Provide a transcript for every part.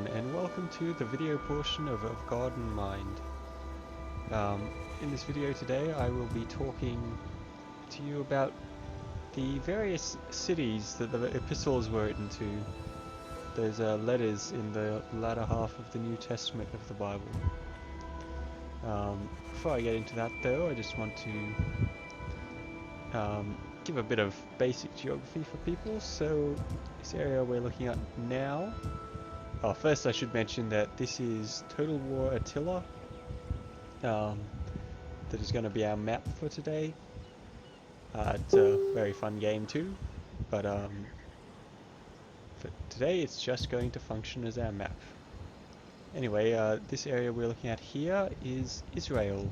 everyone, and welcome to the video portion of God and Mind. In this video today I will be talking to you about the various cities that the epistles were written to. Those letters in the latter half of the New Testament of the Bible. Before I get into that though, I just want to give a bit of basic geography for people. So this area we're looking at now, first I should mention that this is Total War Attila. That is going to be our map for today. It's a very fun game too, but for today it's just going to function as our map. Anyway, this area we're looking at here is Israel.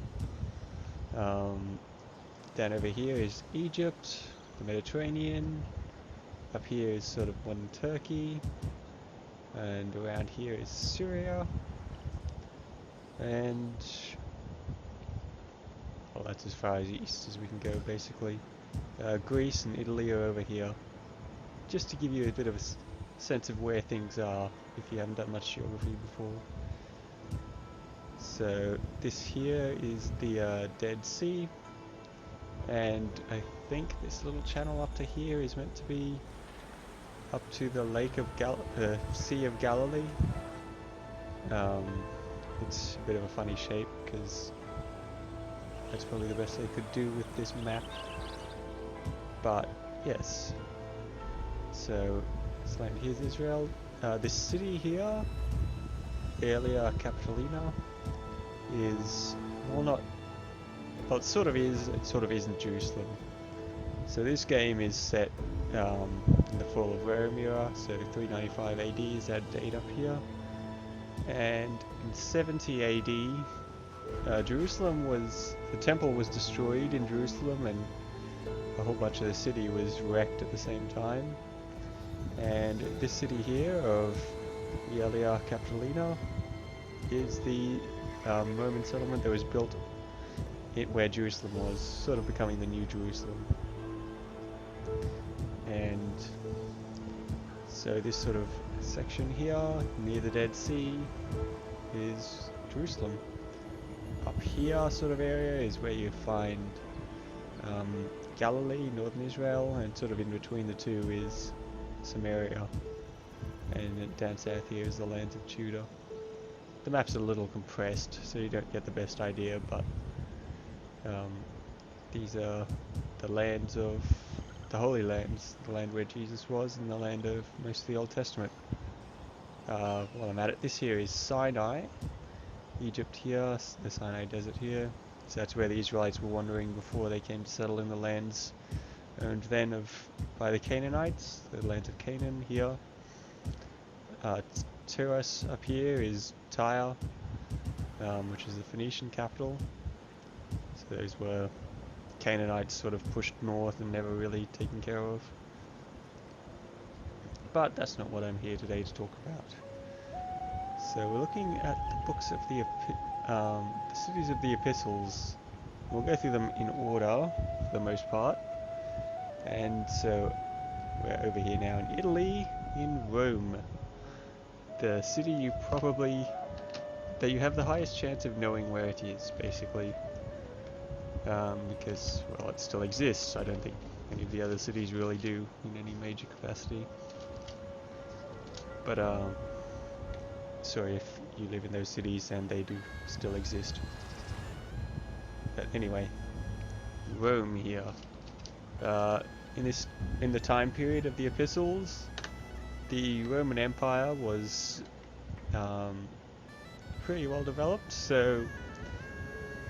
Down over here is Egypt, the Mediterranean. Up here is sort of modern Turkey, and around here is Syria, and well, that's as far as east as we can go basically. Greece and Italy are over here, just to give you a bit of a sense of where things are if you haven't done much geography before. So this here is the Dead Sea, and I think this little channel up to here is meant to be up to the Sea of Galilee. It's a bit of a funny shape because that's probably the best they could do with this map. But yes, so this land here's Israel. This city here, Aelia Capitolina, is well, it sort of is, it sort of isn't Jerusalem. So this game is set in the fall of Rome era, so 395 AD is that date up here. And in 70 AD, the temple was destroyed in Jerusalem, and a whole bunch of the city was wrecked at the same time. And this city here of Aelia Capitolina is the Roman settlement that was built where Jerusalem was, sort of becoming the new Jerusalem. And so this sort of section here near the Dead Sea is Jerusalem. Up here sort of area is where you find Galilee, northern Israel, and sort of in between the two is Samaria. And down south here is the lands of Judah. The map's a little compressed, so you don't get the best idea, but these are the lands of the Holy Lands, the land where Jesus was, and the land of most of the Old Testament. While I'm at it, this here is Sinai, Egypt here, the Sinai Desert here. So that's where the Israelites were wandering before they came to settle in the lands owned then by the Canaanites, the lands of Canaan here. Tyros up here is Tyre, which is the Phoenician capital. So those were Canaanites sort of pushed north and never really taken care of. But that's not what I'm here today to talk about. So we're looking at the books of the cities of the epistles. We'll go through them in order for the most part. And so we're over here now in Italy, in Rome. The city that you have the highest chance of knowing where it is, basically. Because, well, it still exists. I don't think any of the other cities really do in any major capacity. But, sorry if you live in those cities and they do still exist. But anyway, Rome here. In the time period of the epistles, the Roman Empire was pretty well developed, so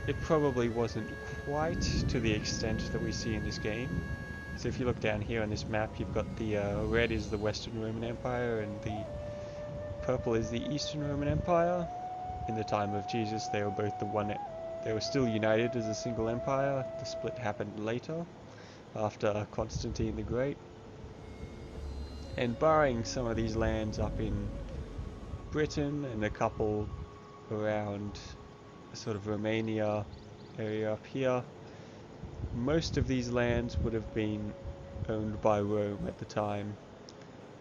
it probably wasn't quite to the extent that we see in this game. So if you look down here on this map, you've got the red is the Western Roman Empire and the purple is the Eastern Roman Empire. In the time of Jesus, they were both they were still united as a single empire. The split happened later, after Constantine the Great. And barring some of these lands up in Britain and a couple around sort of Romania area up here, most of these lands would have been owned by Rome at the time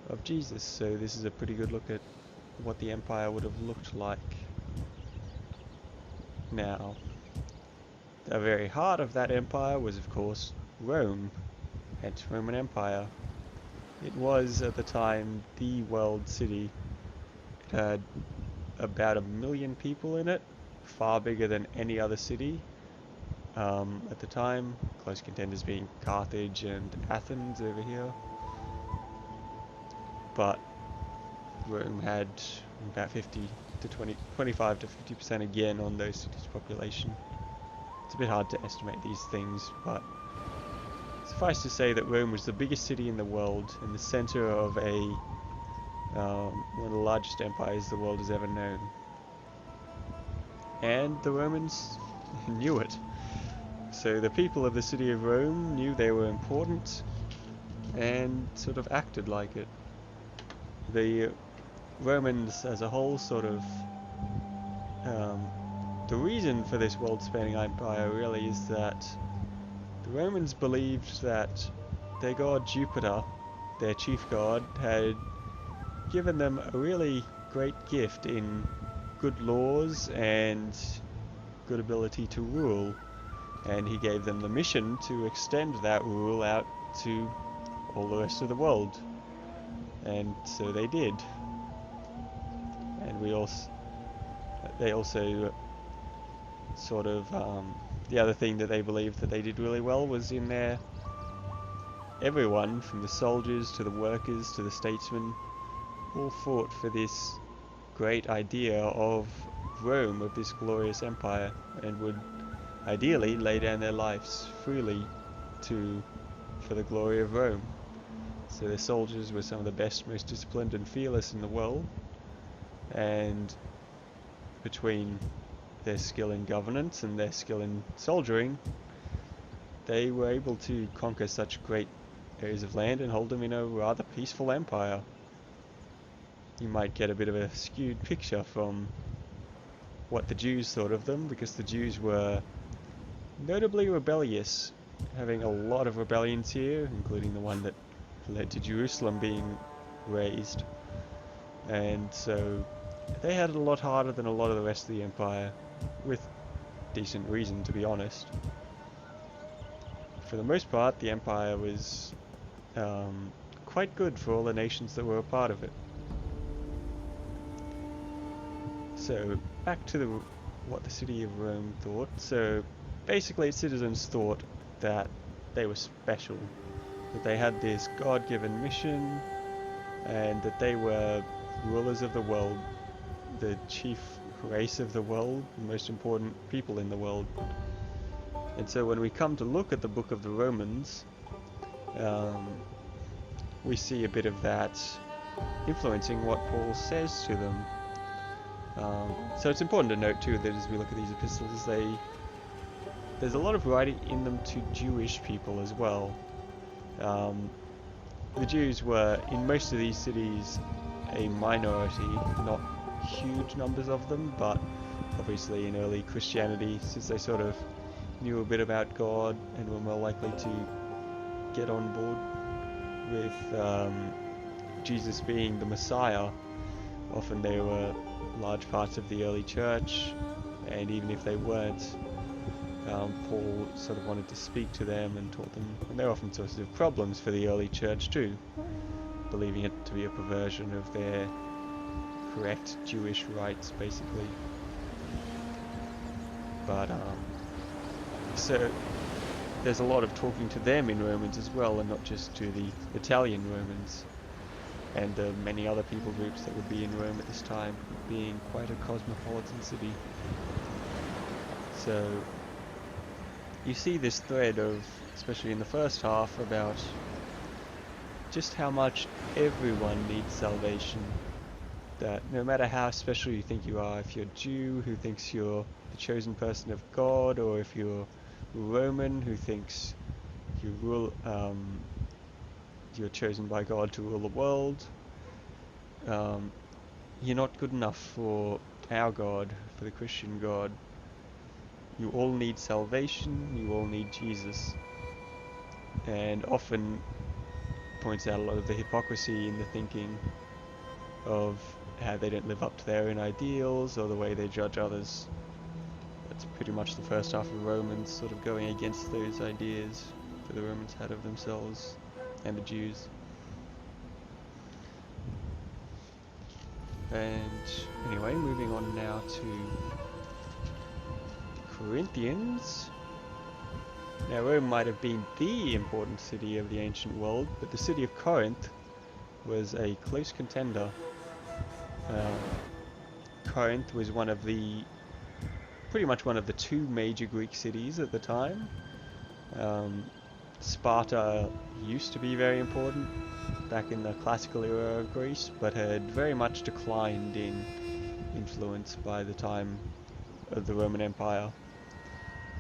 of Jesus. So this is a pretty good look at what the empire would have looked like. Now, the very heart of that empire was, of course, Rome, hence Roman Empire. It was, at the time, the world city. It had about 1 million people in it, far bigger than any other city at the time, close contenders being Carthage and Athens over here. But Rome had about 25 to 50% again on those cities' population. It's a bit hard to estimate these things, but suffice to say that Rome was the biggest city in the world and the center of one of the largest empires the world has ever known. And the Romans knew it. So the people of the city of Rome knew they were important and sort of acted like it. The Romans as a whole the reason for this world-spanning empire really is that the Romans believed that their god Jupiter, their chief god, had given them a really great gift in good laws and good ability to rule, and he gave them the mission to extend that rule out to all the rest of the world, and so they did. And they also the other thing that they believed that they did really well was in their everyone from the soldiers to the workers to the statesmen all fought for this great idea of Rome, of this glorious empire, and would ideally lay down their lives freely for the glory of Rome. So their soldiers were some of the best, most disciplined and fearless in the world, and between their skill in governance and their skill in soldiering, they were able to conquer such great areas of land and hold them in a rather peaceful empire. You might get a bit of a skewed picture from what the Jews thought of them, because the Jews were notably rebellious, having a lot of rebellions here, including the one that led to Jerusalem being razed. And so they had it a lot harder than a lot of the rest of the empire, with decent reason, to be honest. For the most part, the empire was quite good for all the nations that were a part of it. So back to what the city of Rome thought. So basically its citizens thought that they were special, that they had this God-given mission, and that they were rulers of the world, the chief race of the world, the most important people in the world. And so when we come to look at the book of the Romans, we see a bit of that influencing what Paul says to them. So it's important to note too that as we look at these epistles, there's a lot of writing in them to Jewish people as well. The Jews were, in most of these cities, a minority, not huge numbers of them, but obviously in early Christianity, since they sort of knew a bit about God and were more likely to get on board with Jesus being the Messiah, often they were large parts of the early church, and even if they weren't, Paul sort of wanted to speak to them and taught them, and they're often sources of problems for the early church too, believing it to be a perversion of their correct Jewish rites, basically. But so there's a lot of talking to them in Romans as well, and not just to the Italian Romans and the many other people groups that would be in Rome at this time, being quite a cosmopolitan city. So you see this thread of, especially in the first half, about just how much everyone needs salvation. That no matter how special you think you are, if you're Jew who thinks you're the chosen person of God, or if you're Roman who thinks you rule, you're chosen by God to rule the world, you're not good enough for our God, for the Christian God. You all need salvation, you all need Jesus. And often points out a lot of the hypocrisy in the thinking of how they don't live up to their own ideals or the way they judge others. That's pretty much the first half of the Romans, sort of going against those ideas that the Romans had of themselves and the Jews. And anyway, moving on now to Corinthians. Now, Rome might have been the important city of the ancient world, but the city of Corinth was a close contender. Corinth was pretty much one of the two major Greek cities at the time. Sparta used to be very important back in the classical era of Greece, but had very much declined in influence by the time of the Roman Empire.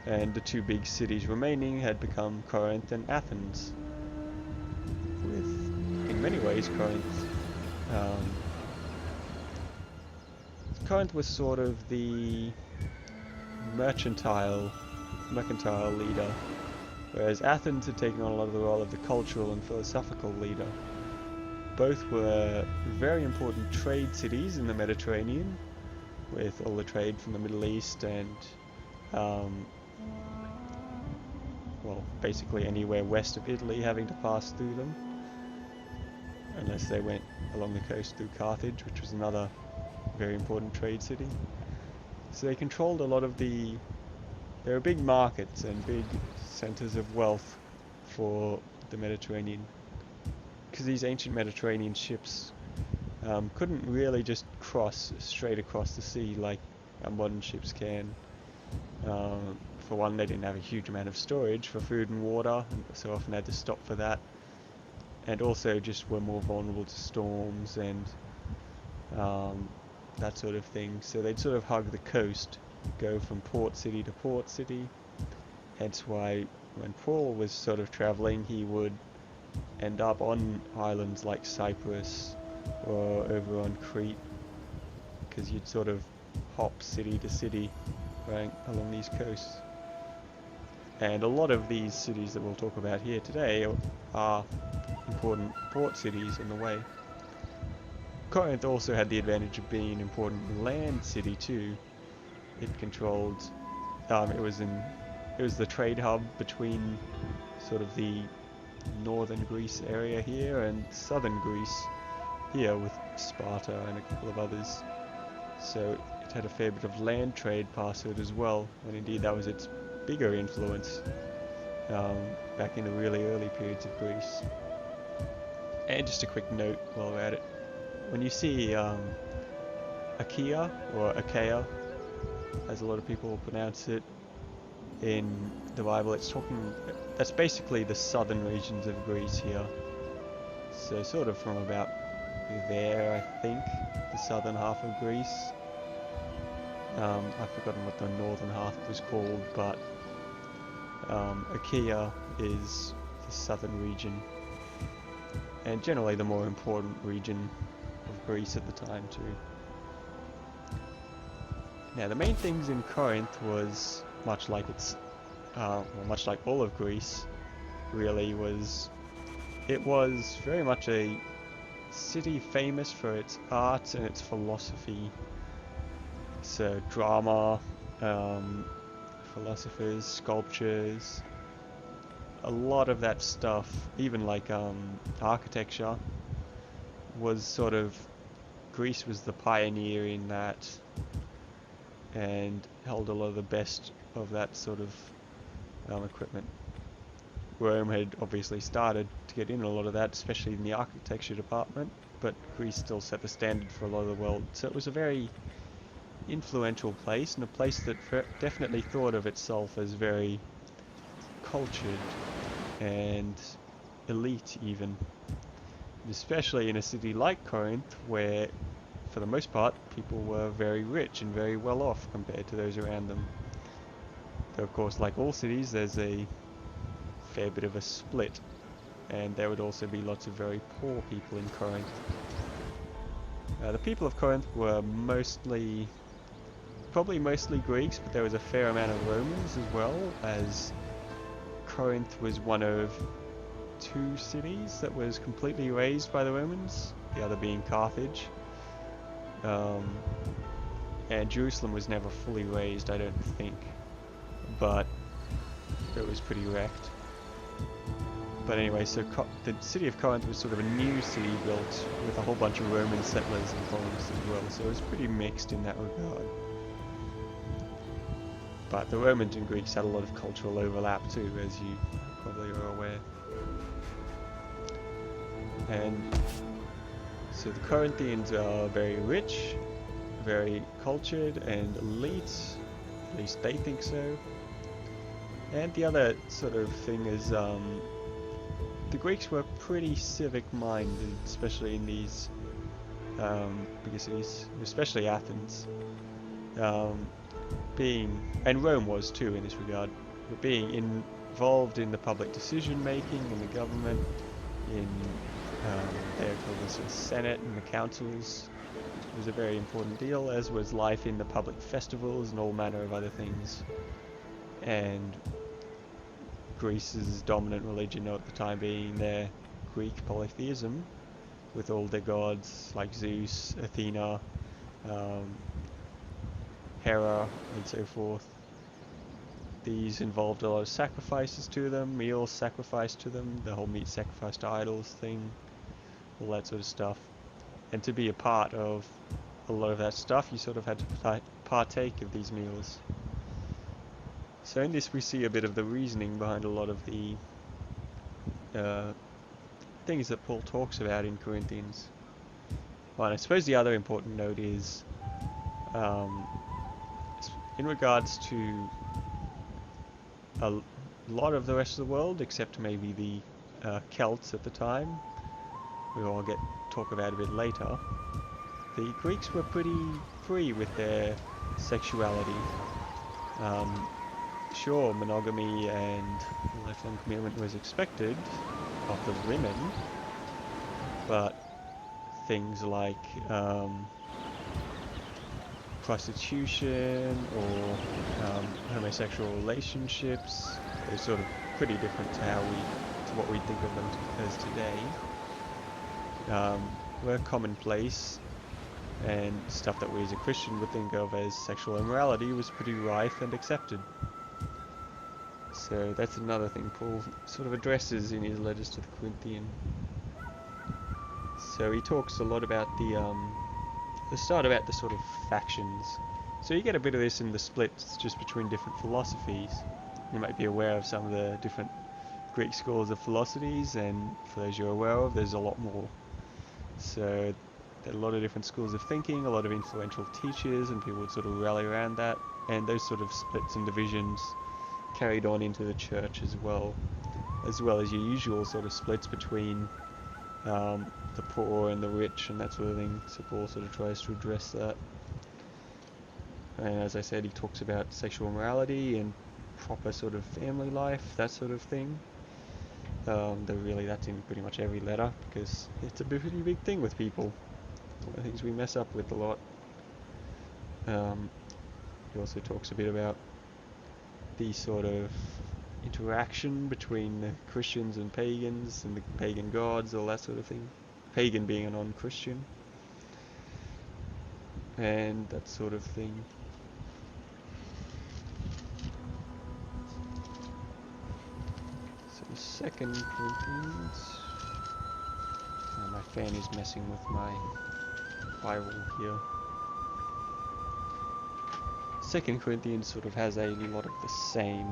And the two big cities remaining had become Corinth and Athens, with, in many ways, Corinth was sort of the mercantile leader, whereas Athens had taken on a lot of the role of the cultural and philosophical leader. Both were very important trade cities in the Mediterranean, with all the trade from the Middle East and well, basically anywhere west of Italy having to pass through them, unless they went along the coast through Carthage, which was another very important trade city. So they controlled a lot of they were big markets and big centers of wealth for the Mediterranean, because these ancient Mediterranean ships couldn't really just cross straight across the sea like modern ships can. For one, they didn't have a huge amount of storage for food and water, and so often had to stop for that, and also just were more vulnerable to storms and that sort of thing. So they'd sort of hug the coast, go from port city to port city, hence why when Paul was sort of traveling, he would end up on islands like Cyprus or over on Crete, because you'd sort of hop city to city right along these coasts. And a lot of these cities that we'll talk about here today are important port cities in the way. Corinth also had the advantage of being an important land city too. It controlled, it was the trade hub between sort of the northern Greece area here and southern Greece here, with Sparta and a couple of others. So it had a fair bit of land trade past it as well, and indeed that was its bigger influence back in the really early periods of Greece. And just a quick note while we're at it, when you see Achaia, or Achaia, as a lot of people pronounce it in the Bible, that's basically the southern regions of Greece here. So sort of from about there, I think, the southern half of Greece. I've forgotten what the northern half was called, but Achaia is the southern region, and generally the more important region of Greece at the time too. Now the main things in Corinth was, much like all of Greece, really, it was very much a city famous for its art and its philosophy. So drama, philosophers, sculptures, a lot of that stuff, even like architecture, was sort of, Greece was the pioneer in that and held a lot of the best of that sort of equipment. Rome had obviously started to get in a lot of that, especially in the architecture department, but Greece still set the standard for a lot of the world. So it was a very influential place, and a place that definitely thought of itself as very cultured and elite even, especially in a city like Corinth, where for the most part people were very rich and very well off compared to those around them. Though of course, like all cities, there's a fair bit of a split, and there would also be lots of very poor people in Corinth. The people of Corinth were probably mostly Greeks, but there was a fair amount of Romans as well, as Corinth was one of two cities that was completely razed by the Romans, the other being Carthage. and Jerusalem was never fully razed, I don't think, but it was pretty wrecked. But anyway, so the city of Corinth was sort of a new city built with a whole bunch of Roman settlers and colonists as well, so it was pretty mixed in that regard. But the Romans and Greeks had a lot of cultural overlap too, as you probably are aware. And so the Corinthians are very rich, very cultured and elite, at least they think so. And the other sort of thing is the Greeks were pretty civic-minded, especially in these bigger cities, especially Athens. And Rome was too in this regard, but being involved in the public decision-making in the government, in their the Senate and the councils, was a very important deal, as was life in the public festivals and all manner of other things. And Greece's dominant religion at the time being their Greek polytheism, with all their gods like Zeus, Athena, Hera, and so forth. These involved a lot of sacrifices to them, meals sacrificed to them, the whole meat sacrifice to idols thing, all that sort of stuff. And to be a part of a lot of that stuff, you sort of had to partake of these meals. So in this we see a bit of the reasoning behind a lot of the things that Paul talks about in Corinthians. Well, and I suppose the other important note is in regards to a lot of the rest of the world, except maybe the Celts at the time, we'll talk about a bit later. The Greeks were pretty free with their sexuality. Sure, monogamy and lifelong commitment was expected of the women, but things like prostitution or homosexual relationships, they're sort of pretty different to what we think of them as today. Were commonplace, and stuff that we as a Christian would think of as sexual immorality was pretty rife and accepted. So that's another thing Paul sort of addresses in his letters to the Corinthian. So he talks a lot about the sort of factions. So you get a bit of this in the splits just between different philosophies. You might be aware of some of the different Greek schools of philosophies, and for those you're aware of, there's a lot more. So there are a lot of different schools of thinking, a lot of influential teachers, and people would sort of rally around that, and those sort of splits and divisions carried on into the church as well as your usual sort of splits between the poor and the rich and that sort of thing. So Paul sort of tries to address that. And as I said, he talks about sexual morality and proper sort of family life, that sort of thing. Though really that's in pretty much every letter, because it's a pretty big thing with people. One of the things we mess up with a lot. He also talks a bit about the sort of interaction between the Christians and pagans and the pagan gods, all that sort of thing. Pagan being a non-Christian. And that sort of thing. So 2 Corinthians. My fan is messing with my Bible here. 2 Corinthians sort of has a lot of the same,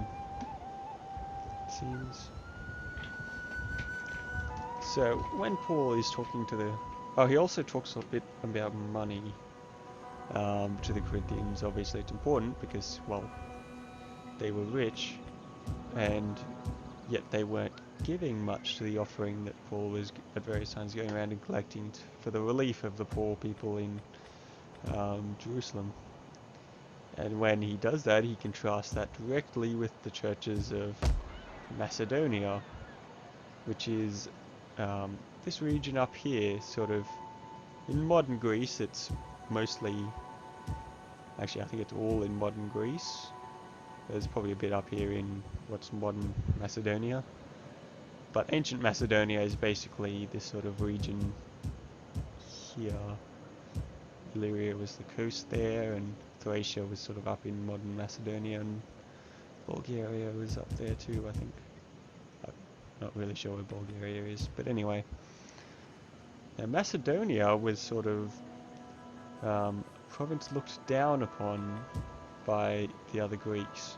it seems. So when Paul is talking to he also talks a bit about money to the Corinthians. Obviously it's important because, well, they were rich, and yet they weren't giving much to the offering that Paul was at various times going around and collecting for the relief of the poor people in Jerusalem. And when he does that, he contrasts that directly with the churches of Macedonia, which is this region up here, sort of in modern Greece. It's mostly, actually I think it's all in modern Greece. There's probably a bit up here in what's modern Macedonia. But ancient Macedonia is basically this sort of region here. Illyria was the coast there, and Thracia was sort of up in modern Macedonia, and Bulgaria was up there too, I think. I'm not really sure where Bulgaria is, but anyway. Now Macedonia was sort of a province looked down upon by the other Greeks,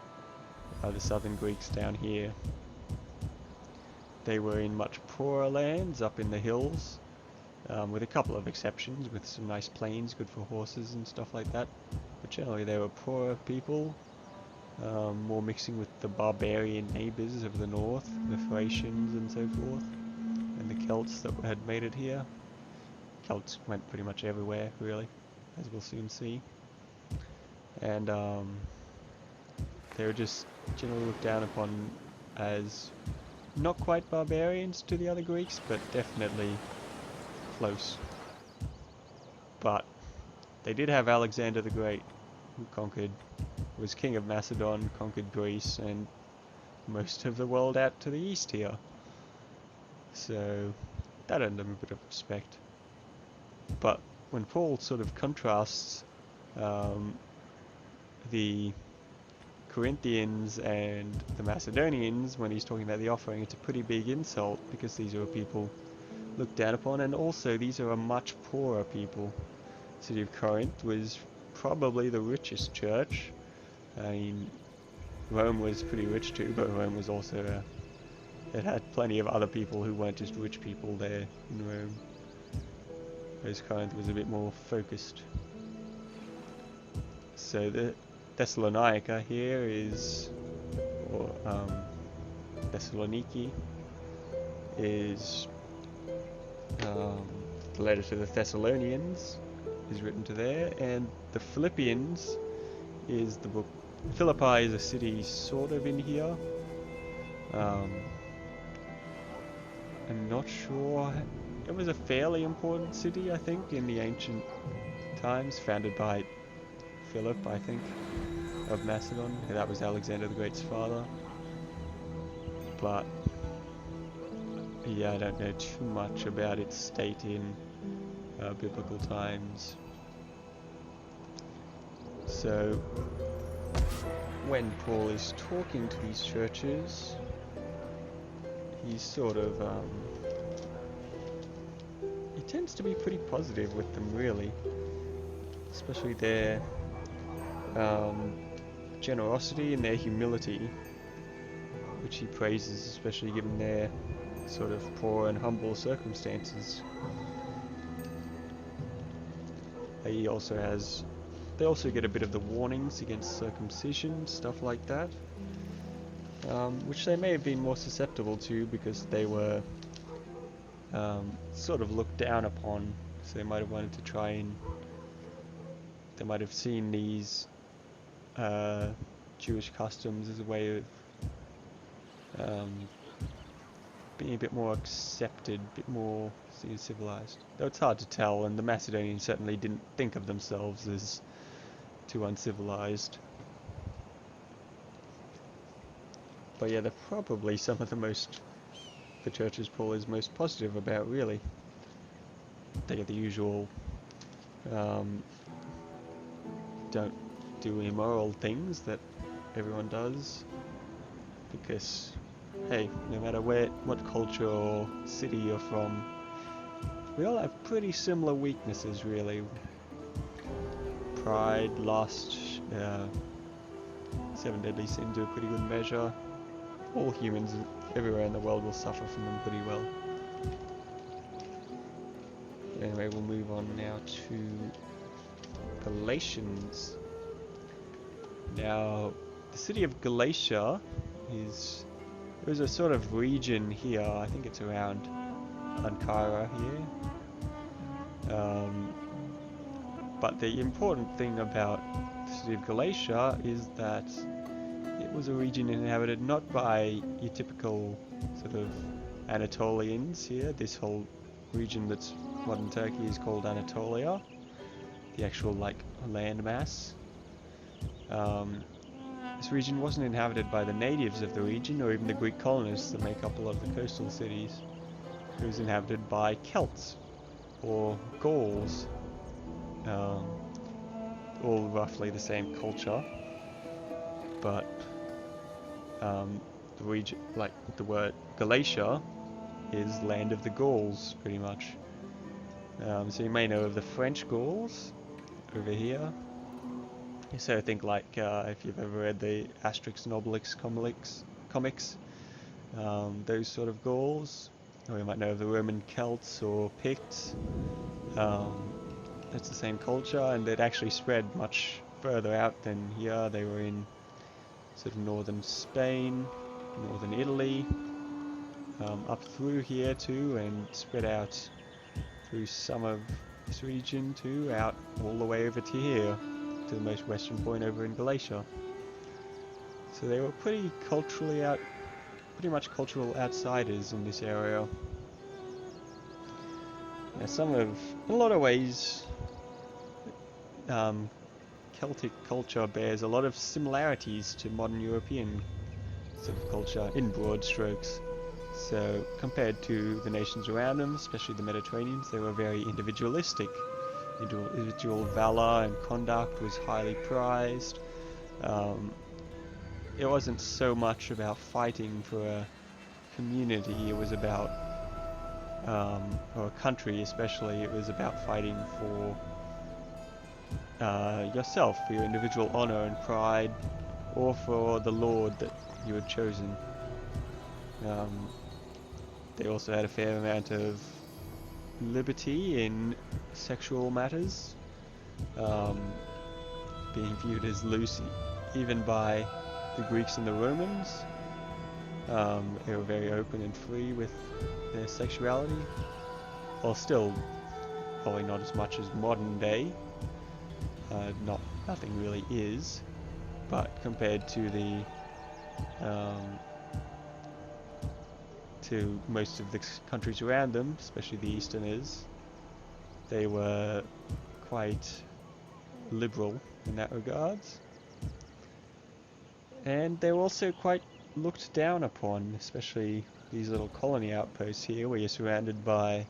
the southern Greeks down here. They were in much poorer lands up in the hills, with a couple of exceptions, with some nice plains good for horses and stuff like that. But generally they were poorer people, more mixing with the barbarian neighbours of the north, the Thracians and so forth, and the Celts that had made it here. Celts went pretty much everywhere, really, as we'll soon see. And they were just generally looked down upon as not quite barbarians to the other Greeks, but definitely close. But they did have Alexander the Great, who was king of Macedon, conquered Greece and most of the world out to the east here. So that earned them a bit of respect. But when Paul sort of contrasts the Corinthians and the Macedonians, when he's talking about the offering, it's a pretty big insult, because these are people looked down upon, and also these are a much poorer people. The city of Corinth was probably the richest church. I mean, Rome was pretty rich too, but Rome was also it had plenty of other people who weren't just rich people there in Rome, whereas Corinth was a bit more focused. So the Thessalonica here is, or Thessaloniki is the letter to the Thessalonians is written to there, and the Philippians is the book. Philippi is a city sort of in here. I'm not sure. It was a fairly important city, I think, in the ancient times, founded by Philip, I think, of Macedon. That was Alexander the Great's father. But yeah, I don't know too much about its state in biblical times. So when Paul is talking to these churches, he's sort of he tends to be pretty positive with them, really, especially their generosity and their humility, which he praises, especially given their sort of poor and humble circumstances. They also get a bit of the warnings against circumcision, stuff like that, which they may have been more susceptible to because they were sort of looked down upon, so they might have wanted to try and they might have seen these Jewish customs as a way of being a bit more accepted, a bit more civilized. Though it's hard to tell, and the Macedonians certainly didn't think of themselves as too uncivilized. But yeah, they're probably some of the churches Paul is most positive about, really. They get the usual don't do immoral things that everyone does, because hey, no matter what culture or city you're from, we all have pretty similar weaknesses, really. Pride, lust, 7 deadly sins do a pretty good measure. All humans everywhere in the world will suffer from them pretty well. Anyway, we'll move on now to Galatians. Now, the city of Galatia there's a sort of region here, I think it's around Ankara here. But the important thing about the city of Galatia is that it was a region inhabited not by your typical sort of Anatolians here. This whole region that's modern Turkey is called Anatolia, the actual landmass. This region wasn't inhabited by the natives of the region or even the Greek colonists that make up a lot of the coastal cities. It was inhabited by Celts or Gauls, um, all roughly the same culture, but the region, like the word Galatia, is land of the Gauls, pretty much. So you may know of the French Gauls over here. So think like if you've ever read the Asterix and Obelix comics, those sort of Gauls. Or you might know of the Roman Celts or Picts. That's the same culture, and it actually spread much further out than here. They were in sort of northern Spain, northern Italy, up through here too, and spread out through some of this region too, out all the way over to here, to the most western point over in Galatia. So they were pretty much cultural outsiders in this area. Now in a lot of ways, Celtic culture bears a lot of similarities to modern European sort of culture in broad strokes. So compared to the nations around them, especially the Mediterraneans, they were very individualistic. Individual valor and conduct was highly prized. It wasn't so much about fighting for a community, it was about, or a country especially, it was about fighting for yourself, for your individual honor and pride, or for the Lord that you had chosen. They also had a fair amount of liberty in sexual matters, being viewed as loose even by the Greeks and the Romans. They were very open and free with their sexuality, while still probably not as much as modern day. Nothing really is, but compared to the to most of the countries around them, especially the Easterners, they were quite liberal in that regards. And they were also quite looked down upon, especially these little colony outposts here, where you're surrounded by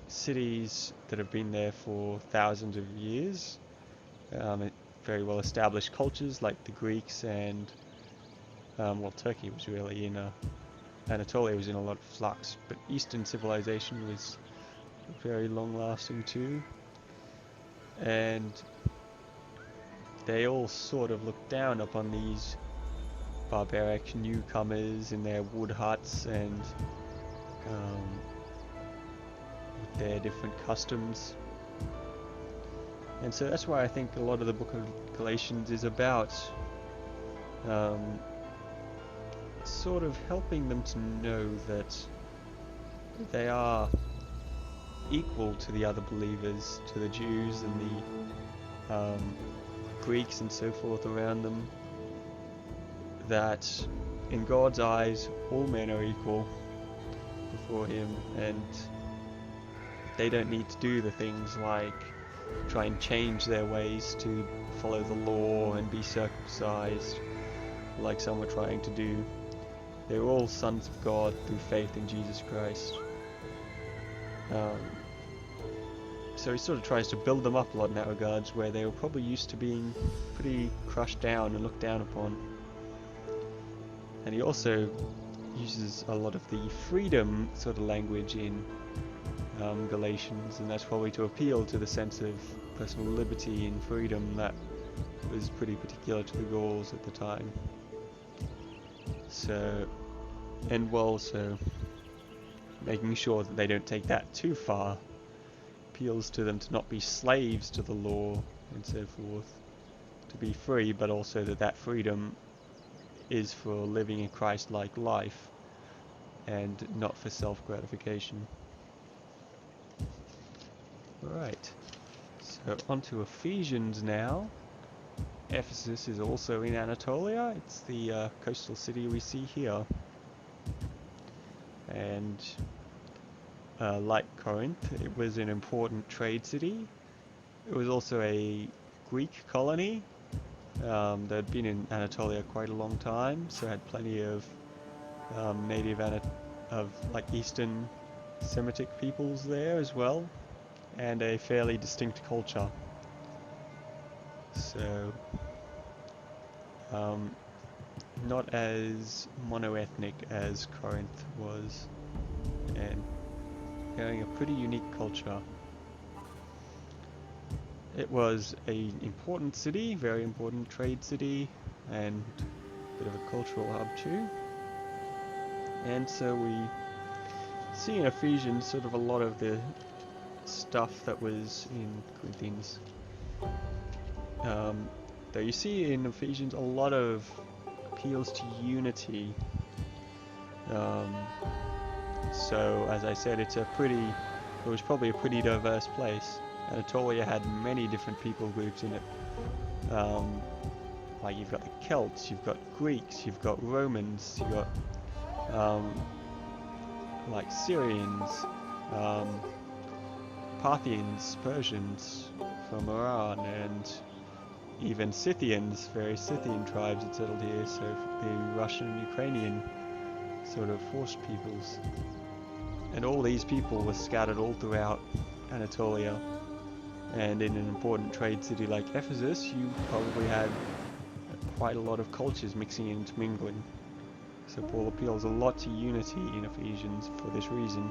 cities that have been there for thousands of years, very well established cultures like the Greeks and Turkey was really in Anatolia was in a lot of flux, but Eastern civilization was very long lasting too, and they all sort of looked down upon these barbaric newcomers in their wood huts and with their different customs. And so that's why I think a lot of the book of Galatians is about sort of helping them to know that they are equal to the other believers, to the Jews and the Greeks and so forth around them, that in God's eyes all men are equal before him, and they don't need to do the things like try and change their ways to follow the law and be circumcised like some were trying to do. They're all sons of God through faith in Jesus Christ. So he sort of tries to build them up a lot in that regards, where they were probably used to being pretty crushed down and looked down upon. And he also uses a lot of the freedom sort of language in Galatians, and that's probably to appeal to the sense of personal liberty and freedom that was pretty particular to the Gauls at the time. So, and while also making sure that they don't take that too far, appeals to them to not be slaves to the law and so forth, to be free, but also that freedom is for living a Christ-like life and not for self-gratification. Alright, so on to Ephesians now. Ephesus is also in Anatolia. It's the coastal city we see here. And like Corinth, it was an important trade city. It was also a Greek colony. They'd been in Anatolia quite a long time, so had plenty of native Eastern Semitic peoples there as well. and a fairly distinct culture. So, not as mono-ethnic as Corinth was, and having a pretty unique culture. It was an important city, very important trade city, and a bit of a cultural hub too. And so we see in Ephesians sort of a lot of the stuff that was in Corinthians. Though you see in Ephesians a lot of appeals to unity. So as I said, it was probably a pretty diverse place. Anatolia had many different people groups in it. Like you've got the Celts, you've got Greeks, you've got Romans, you've got like Syrians, Parthians, Persians from Iran, and even Scythians, various Scythian tribes had settled here, so the Russian and Ukrainian sort of forced peoples. And all these people were scattered all throughout Anatolia, and in an important trade city like Ephesus, you probably had quite a lot of cultures mixing and intermingling. So Paul appeals a lot to unity in Ephesians for this reason.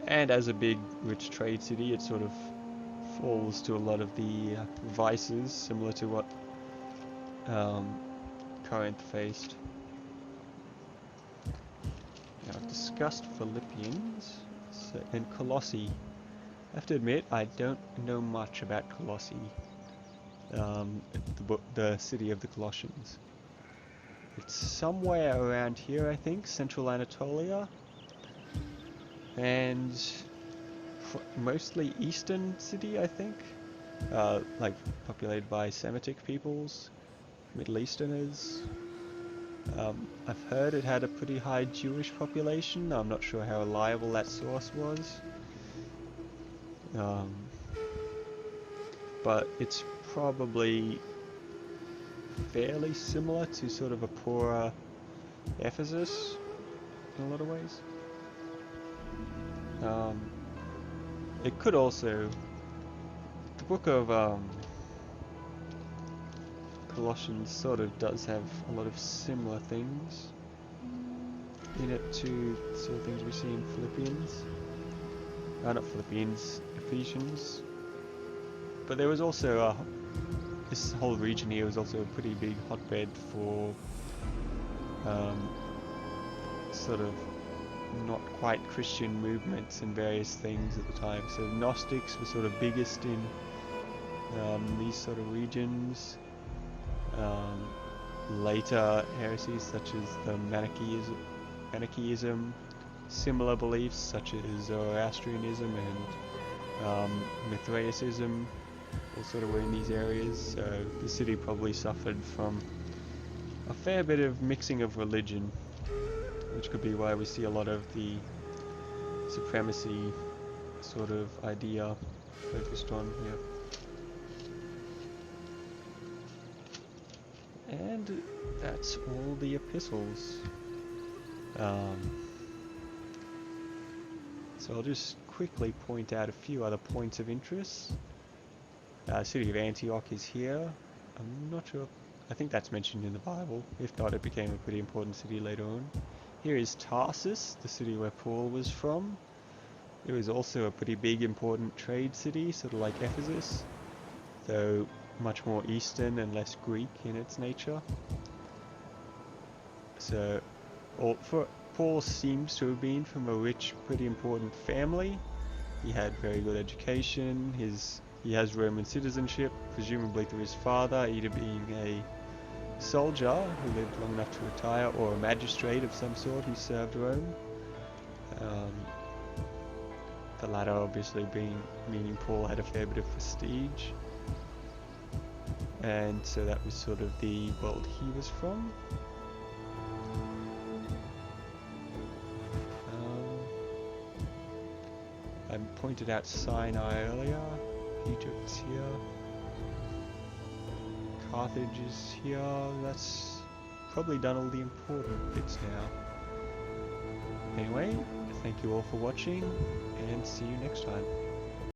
And as a big, rich trade city, it sort of falls to a lot of the vices, similar to what Corinth faced. Now, I've discussed Philippians and Colossae. I have to admit, I don't know much about Colossae, the city of the Colossians. It's somewhere around here, I think, central Anatolia, and mostly eastern city, I think, like populated by Semitic peoples, Middle Easterners. I've heard it had a pretty high Jewish population. I'm not sure how reliable that source was. But it's probably fairly similar to sort of a poorer Ephesus in a lot of ways. It could also, the book of Colossians sort of does have a lot of similar things in it to sort of things we see in Philippians. Not Philippians, Ephesians. But there was also this whole region here was also a pretty big hotbed for sort of not quite Christian movements and various things at the time. So Gnostics were sort of biggest in these sort of regions. Later heresies such as the Manichaeism, similar beliefs such as Zoroastrianism and Mithraicism, all sort of were in these areas. So the city probably suffered from a fair bit of mixing of religion, which could be why we see a lot of the supremacy sort of idea focused on here. And that's all the epistles. So I'll just quickly point out a few other points of interest. The city of Antioch is here. I'm not sure. I think that's mentioned in the Bible. If not, it became a pretty important city later on. Here is Tarsus, the city where Paul was from. It was also a pretty big, important trade city, sort of like Ephesus, though much more Eastern and less Greek in its nature. So, Paul seems to have been from a rich, pretty important family. He had very good education. He has Roman citizenship, presumably through his father, either being a soldier who lived long enough to retire, or a magistrate of some sort who served Rome. The latter obviously meaning Paul had a fair bit of prestige. And so that was sort of the world he was from. I pointed out Sinai earlier. Egypt's here. Carthage is here. That's probably done all the important bits now. Anyway, thank you all for watching, and see you next time.